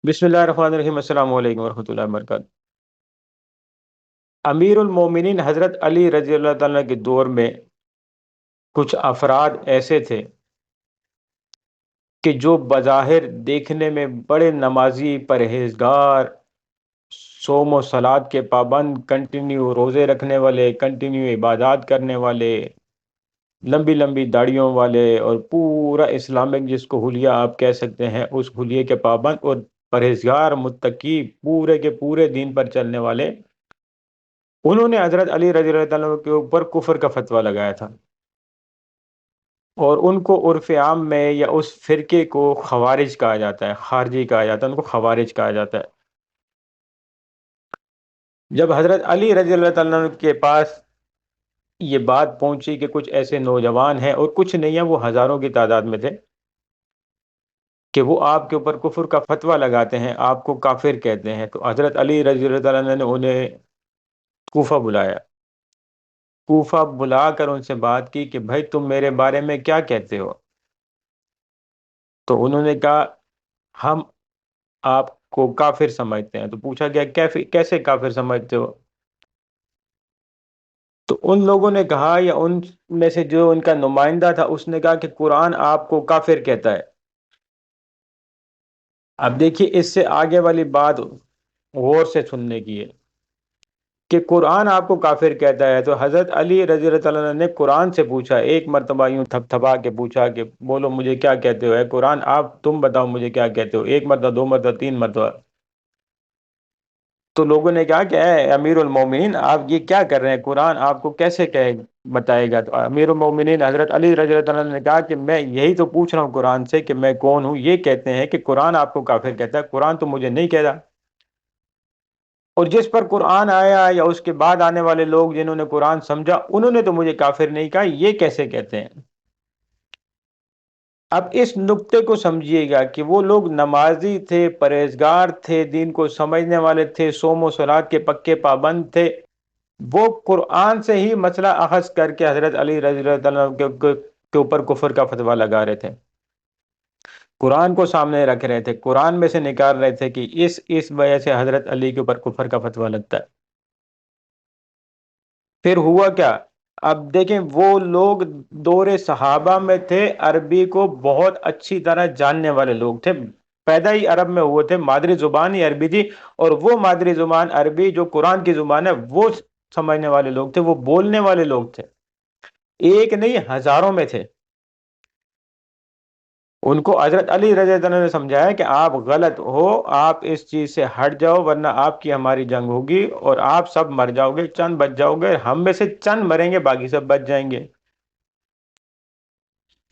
بسم اللہ الرحمن الرحیم، السلام علیکم ورحمۃ اللہ وبرکاتہ۔ امیر المومنین حضرت علی رضی اللہ تعالیٰ کے دور میں کچھ افراد ایسے تھے کہ جو بظاہر دیکھنے میں بڑے نمازی، پرہیزگار، صوم و صلات کے پابند، کنٹینیو روزے رکھنے والے، کنٹینیو عبادات کرنے والے، لمبی لمبی داڑھیوں والے، اور پورا اسلامک جس کو حلیہ آپ کہہ سکتے ہیں اس حلیے کے پابند اور پرہیزگار، متقی، پورے کے پورے دین پر چلنے والے، انہوں نے حضرت علی رضی اللہ تعالیٰ عنہ کے اوپر کفر کا فتویٰ لگایا تھا، اور ان کو عرف عام میں یا اس فرقے کو خوارج کہا جاتا ہے، خارجی کہا جاتا ہے، ان کو خوارج کہا جاتا ہے۔ جب حضرت علی رضی اللہ تعالیٰ عنہ کے پاس یہ بات پہنچی کہ کچھ ایسے نوجوان ہیں، اور کچھ نہیں ہیں، وہ ہزاروں کی تعداد میں تھے، کہ وہ آپ کے اوپر کفر کا فتویٰ لگاتے ہیں، آپ کو کافر کہتے ہیں، تو حضرت علی رضی اللہ تعالیٰ عنہ نے انہیں کوفہ بلایا، کوفہ بلا کر ان سے بات کی کہ بھائی تم میرے بارے میں کیا کہتے ہو؟ تو انہوں نے کہا ہم آپ کو کافر سمجھتے ہیں۔ تو پوچھا گیا کیسے کافر سمجھتے ہو؟ تو ان لوگوں نے کہا، یا ان میں سے جو ان کا نمائندہ تھا اس نے کہا کہ قرآن آپ کو کافر کہتا ہے۔ اب دیکھیے اس سے آگے والی بات غور سے سننے کی ہے کہ قرآن آپ کو کافر کہتا ہے، تو حضرت علی رضی اللہ تعالیٰ عنہ نے قرآن سے پوچھا، ایک مرتبہ یوں تھپ تھپا کے پوچھا کہ بولو مجھے کیا کہتے ہو، اے قرآن آپ تم بتاؤ مجھے کیا کہتے ہو، ایک مرتبہ، دو مرتبہ، تین مرتبہ۔ تو لوگوں نے کہا کہ اے امیر المومنین آپ یہ کیا کر رہے ہیں، قرآن آپ کو کیسے بتائے گا؟ تو امیر المومنین حضرت علی رضی اللہ تعالیٰ عنہ نے کہا کہ میں یہی تو پوچھ رہا ہوں قرآن سے کہ میں کون ہوں، یہ کہتے ہیں کہ قرآن آپ کو کافر کہتا ہے، قرآن تو مجھے نہیں کہتا، اور جس پر قرآن آیا یا اس کے بعد آنے والے لوگ جنہوں نے قرآن سمجھا انہوں نے تو مجھے کافر نہیں کہا، یہ کیسے کہتے ہیں؟ اب اس نقطے کو سمجھیے گا کہ وہ لوگ نمازی تھے، پرہیزگار تھے، دین کو سمجھنے والے تھے، صوم و صلات کے پکے پابند تھے، وہ قرآن سے ہی مسئلہ اخذ کر کے حضرت علی رضی اللہ تعالیٰ عنہ کے اوپر کفر کا فتویٰ لگا رہے تھے، قرآن کو سامنے رکھ رہے تھے، قرآن میں سے نکال رہے تھے کہ اس وجہ سے حضرت علی کے اوپر کفر کا فتویٰ لگتا ہے۔ پھر ہوا کیا؟ اب دیکھیں وہ لوگ دور صحابہ میں تھے، عربی کو بہت اچھی طرح جاننے والے لوگ تھے، پیدا ہی عرب میں ہوئے تھے، مادری زبان ہی عربی تھی، اور وہ مادری زبان عربی جو قرآن کی زبان ہے وہ سمجھنے والے لوگ تھے، وہ بولنے والے لوگ تھے، ایک نہیں ہزاروں میں تھے۔ ان کو حضرت علی رضی اللہ عنہ نے سمجھایا کہ آپ غلط ہو، آپ اس چیز سے ہٹ جاؤ ورنہ آپ کی ہماری جنگ ہوگی اور آپ سب مر جاؤ گے، چند بچ جاؤ گے، ہم میں سے چند مریں گے باقی سب بچ جائیں گے۔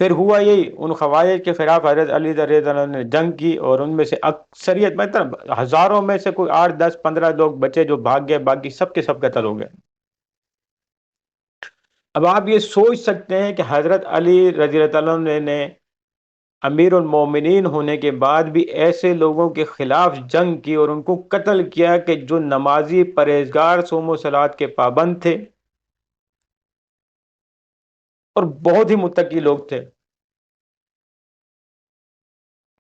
پھر ہوا یہی، ان خوارج کے خلاف حضرت علی رضی اللہ عنہ نے جنگ کی، اور ان میں سے اکثریت مطلب ہزاروں میں سے کوئی 8 10 15 لوگ بچے جو بھاگ گئے، باقی سب کے سب قتل ہو گئے۔ اب آپ یہ سوچ سکتے ہیں کہ حضرت علی رضی اللہ عنہ نے امیر المومنین ہونے کے بعد بھی ایسے لوگوں کے خلاف جنگ کی اور ان کو قتل کیا کہ جو نمازی، پرہیزگار، صوم و صلات کے پابند تھے اور بہت ہی متقی لوگ تھے۔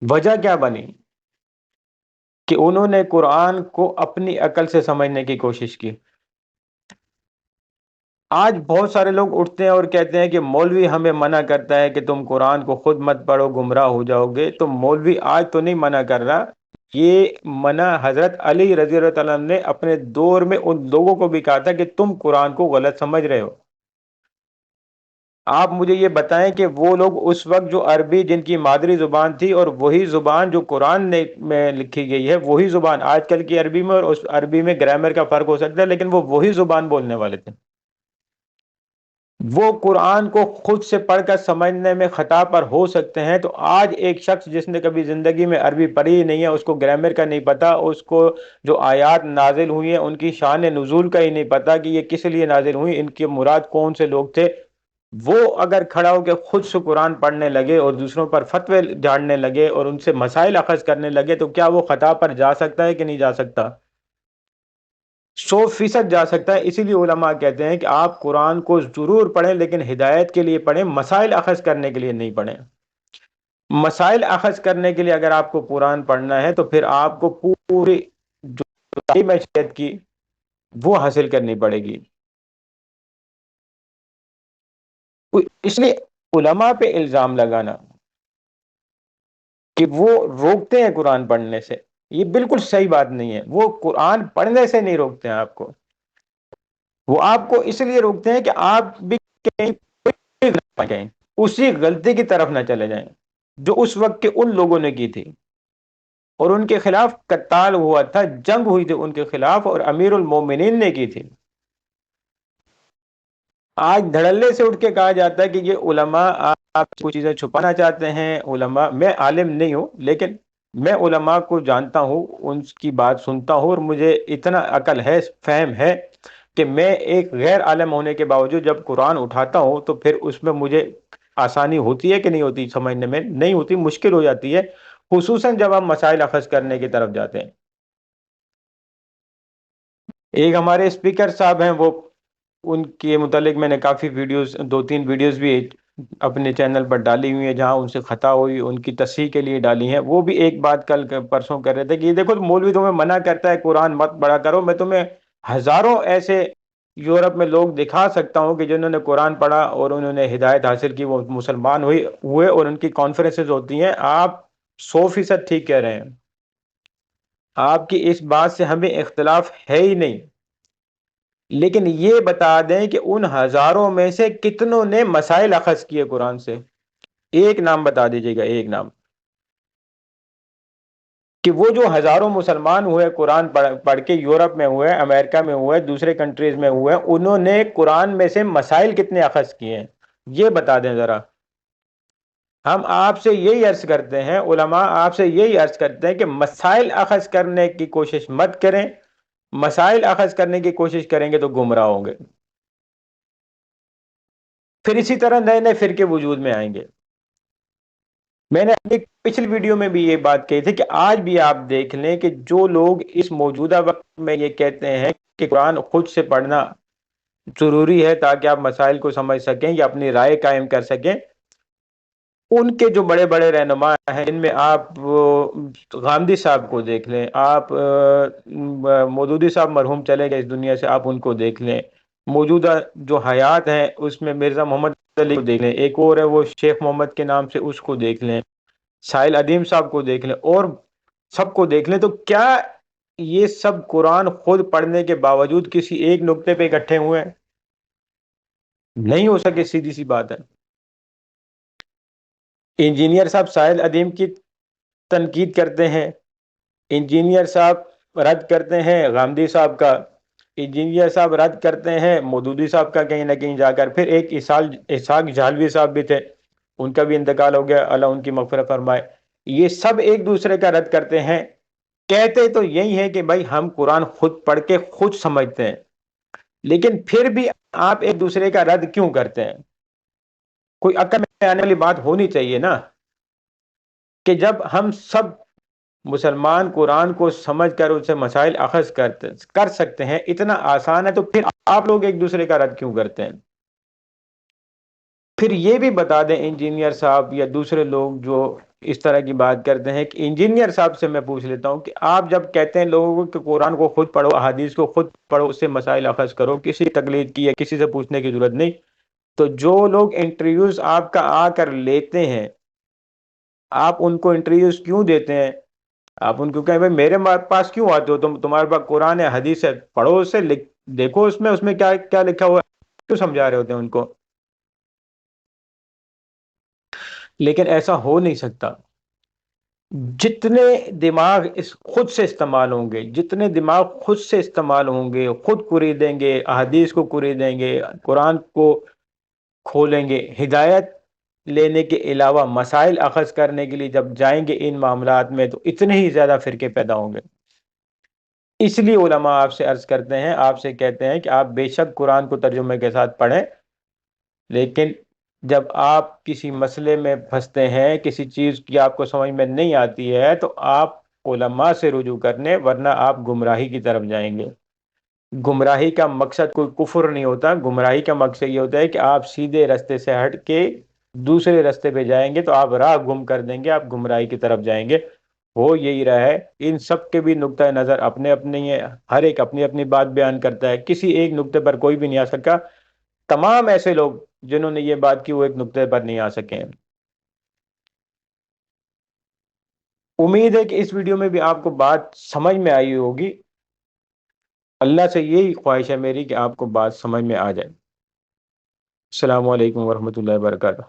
وجہ کیا بنی؟ کہ انہوں نے قرآن کو اپنی عقل سے سمجھنے کی کوشش کی۔ آج بہت سارے لوگ اٹھتے ہیں اور کہتے ہیں کہ مولوی ہمیں منع کرتا ہے کہ تم قرآن کو خود مت پڑھو، گمراہ ہو جاؤ گے۔ تو مولوی آج تو نہیں منع کر رہا، یہ منع حضرت علی رضی اللہ تعالیٰ عنہ نے اپنے دور میں ان لوگوں کو بھی کہا تھا کہ تم قرآن کو غلط سمجھ رہے ہو۔ آپ مجھے یہ بتائیں کہ وہ لوگ اس وقت جو عربی جن کی مادری زبان تھی، اور وہی زبان جو قرآن میں لکھی گئی ہے، وہی زبان آج کل کی عربی میں، اور اس عربی میں گرامر کا فرق ہو سکتا ہے لیکن وہ وہی زبان بولنے والے تھے، وہ قرآن کو خود سے پڑھ کر سمجھنے میں خطا پر ہو سکتے ہیں۔ تو آج ایک شخص جس نے کبھی زندگی میں عربی پڑھی ہی نہیں ہے، اس کو گرامر کا نہیں پتا، اس کو جو آیات نازل ہوئی ہیں ان کی شان نزول کا ہی نہیں پتا کہ یہ کس لیے نازل ہوئی، ان کے مراد کون سے لوگ تھے، وہ اگر کھڑا ہو کے خود سے قرآن پڑھنے لگے اور دوسروں پر فتوے جھاڑنے لگے اور ان سے مسائل اخذ کرنے لگے، تو کیا وہ خطا پر جا سکتا ہے کہ نہیں جا سکتا؟ 100% جا سکتا ہے۔ اسی لیے علماء کہتے ہیں کہ آپ قرآن کو ضرور پڑھیں لیکن ہدایت کے لیے پڑھیں، مسائل اخذ کرنے کے لیے نہیں پڑھیں۔ مسائل اخذ کرنے کے لیے اگر آپ کو قرآن پڑھنا ہے تو پھر آپ کو پوری جو تعلیم ہے شریعت کی وہ حاصل کرنی پڑے گی. اس لیے علماء پہ الزام لگانا کہ وہ روکتے ہیں قرآن پڑھنے سے، یہ بالکل صحیح بات نہیں ہے. وہ قرآن پڑھنے سے نہیں روکتے ہیں آپ کو، وہ آپ کو اس لیے روکتے ہیں کہ آپ بھی کہیں نہ جائیں، اسی غلطی کی طرف نہ چلے جائیں جو اس وقت کے ان لوگوں نے کی تھی، اور ان کے خلاف قتال ہوا تھا، جنگ ہوئی تھی ان کے خلاف، اور امیر المومنین نے کی تھی. آج دھڑلے سے اٹھ کے کہا جاتا ہے کہ یہ علماء آپ کچھ چیزیں چھپانا چاہتے ہیں. علماء، میں عالم نہیں ہوں لیکن میں علماء کو جانتا ہوں، ان کی بات سنتا ہوں، اور مجھے اتنا عقل ہے، فہم ہے کہ میں ایک غیر عالم ہونے کے باوجود جب قرآن اٹھاتا ہوں تو پھر اس میں مجھے آسانی ہوتی ہے کہ نہیں ہوتی، سمجھنے میں نہیں ہوتی، مشکل ہو جاتی ہے، خصوصاً جب ہم مسائل اخذ کرنے کی طرف جاتے ہیں. ایک ہمارے اسپیکر صاحب ہیں، وہ ان کے متعلق میں نے کافی ویڈیوز، دو تین ویڈیوز بھی اپنے چینل پر ڈالی ہوئی ہیں جہاں ان سے خطا ہوئی، ان کی تصحیح کے لیے ڈالی ہیں. وہ بھی ایک بات کل پرسوں کر رہے تھے کہ یہ دیکھو مولوی تمہیں منع کرتا ہے قرآن مت پڑھا کرو، میں تمہیں ہزاروں ایسے یورپ میں لوگ دکھا سکتا ہوں کہ جنہوں نے قرآن پڑھا اور انہوں نے ہدایت حاصل کی، وہ مسلمان ہوئے اور ان کی کانفرنسز ہوتی ہیں. آپ 100% ٹھیک کہہ رہے ہیں، آپ کی اس بات سے ہمیں اختلاف ہے ہی نہیں، لیکن یہ بتا دیں کہ ان ہزاروں میں سے کتنوں نے مسائل اخذ کیے قرآن سے؟ ایک نام بتا دیجیے گا، ایک نام. کہ وہ جو ہزاروں مسلمان ہوئے قرآن پڑھ کے، یورپ میں ہوئے، امریکہ میں ہوئے، دوسرے کنٹریز میں ہوئے، انہوں نے قرآن میں سے مسائل کتنے اخذ کیے ہیں؟ یہ بتا دیں ذرا. ہم آپ سے یہی عرض کرتے ہیں، علماء آپ سے یہی عرض کرتے ہیں کہ مسائل اخذ کرنے کی کوشش مت کریں. مسائل اخذ کرنے کی کوشش کریں گے تو گمراہ ہوں گے، پھر اسی طرح نئے نئے فرقے وجود میں آئیں گے. میں نے اپنی پچھلی ویڈیو میں بھی یہ بات کہی تھی کہ آج بھی آپ دیکھ لیں کہ جو لوگ اس موجودہ وقت میں یہ کہتے ہیں کہ قرآن خود سے پڑھنا ضروری ہے تاکہ آپ مسائل کو سمجھ سکیں یا اپنی رائے قائم کر سکیں، ان کے جو بڑے بڑے رہنما ہیں، ان میں آپ غامدی صاحب کو دیکھ لیں، آپ مودودی صاحب مرحوم چلے گئے اس دنیا سے، آپ ان کو دیکھ لیں. موجودہ جو حیات ہیں اس میں مرزا محمد علی کو دیکھ لیں، ایک اور ہے وہ شیخ محمد کے نام سے، اس کو دیکھ لیں، ساحل ادیم صاحب کو دیکھ لیں، اور سب کو دیکھ لیں. تو کیا یہ سب قرآن خود پڑھنے کے باوجود کسی ایک نقطے پہ اکٹھے ہوئے ہیں؟ نہیں ہو سکے، سیدھی سی بات ہے. انجینئر صاحب ساحل ادیم کی تنقید کرتے ہیں، انجینئر صاحب رد کرتے ہیں غامدی صاحب کا، انجینئر صاحب رد کرتے ہیں مودودی صاحب کا کہیں نہ کہیں جا کر. پھر ایک اسحاق جھالوی صاحب بھی تھے، ان کا بھی انتقال ہو گیا، اللہ ان کی مغفرت فرمائے. یہ سب ایک دوسرے کا رد کرتے ہیں، کہتے تو یہی ہے کہ بھائی ہم قرآن خود پڑھ کے خود سمجھتے ہیں، لیکن پھر بھی آپ ایک دوسرے کا رد کیوں کرتے ہیں؟ کوئی عقل میں آنے والی بات ہونی چاہیے نا، کہ جب ہم سب مسلمان قرآن کو سمجھ کر ان سے مسائل اخذ کر سکتے ہیں، اتنا آسان ہے، تو پھر آپ لوگ ایک دوسرے کا رد کیوں کرتے ہیں؟ پھر یہ بھی بتا دیں انجینئر صاحب یا دوسرے لوگ جو اس طرح کی بات کرتے ہیں، کہ انجینئر صاحب سے میں پوچھ لیتا ہوں کہ آپ جب کہتے ہیں لوگوں کو کہ قرآن کو خود پڑھو، احادیث کو خود پڑھو، اس سے مسائل اخذ کرو، کسی تقلید کی یا کسی سے پوچھنے کی ضرورت نہیں، تو جو لوگ انٹرویوز آپ کا آ کر لیتے ہیں، آپ ان کو انٹرویوز کیوں دیتے ہیں؟ آپ ان کو کہیں بھائی میرے پاس کیوں آتے ہو، تمہارے پاس قرآن ہے، حدیث ہے، پڑھو اس سے، دیکھو اس میں کیا کیا لکھا ہوا ہے، کیوں سمجھا رہے ہوتے ہیں ان کو؟ لیکن ایسا ہو نہیں سکتا. جتنے دماغ اس خود سے استعمال ہوں گے، جتنے دماغ خود سے استعمال ہوں گے، خود خریدیں گے، احادیث کو خریدیں گے، قرآن کو کھولیں گے، ہدایت لینے کے علاوہ مسائل اخذ کرنے کے لیے جب جائیں گے ان معاملات میں، تو اتنے ہی زیادہ فرقے پیدا ہوں گے. اس لیے علماء آپ سے عرض کرتے ہیں، آپ سے کہتے ہیں کہ آپ بے شک قرآن کو ترجمے کے ساتھ پڑھیں، لیکن جب آپ کسی مسئلے میں پھنستے ہیں، کسی چیز کی آپ کو سمجھ میں نہیں آتی ہے، تو آپ علماء سے رجوع کرنے، ورنہ آپ گمراہی کی طرف جائیں گے. گمراہی کا مقصد کوئی کفر نہیں ہوتا، گمراہی کا مقصد یہ ہوتا ہے کہ آپ سیدھے رستے سے ہٹ کے دوسرے راستے پہ جائیں گے تو آپ راہ گم کر دیں گے، آپ گمراہی کی طرف جائیں گے۔ وہ یہی رہا ہے، ان سب کے بھی نقطۂ نظر اپنے اپنے ہی ہے، ہر ایک اپنی اپنی بات بیان کرتا ہے، کسی ایک نقطے پر کوئی بھی نہیں آ سکا۔ تمام ایسے لوگ جنہوں نے یہ بات کی وہ ایک نقطے پر نہیں آ سکے ہیں۔ امید ہے کہ اس ویڈیو میں بھی آپ کو بات سمجھ میں آئی ہوگی۔ اللہ سے یہی خواہش ہے میری کہ آپ کو بات سمجھ میں آ جائے۔ السلام علیکم ورحمۃ اللہ وبرکاتہ۔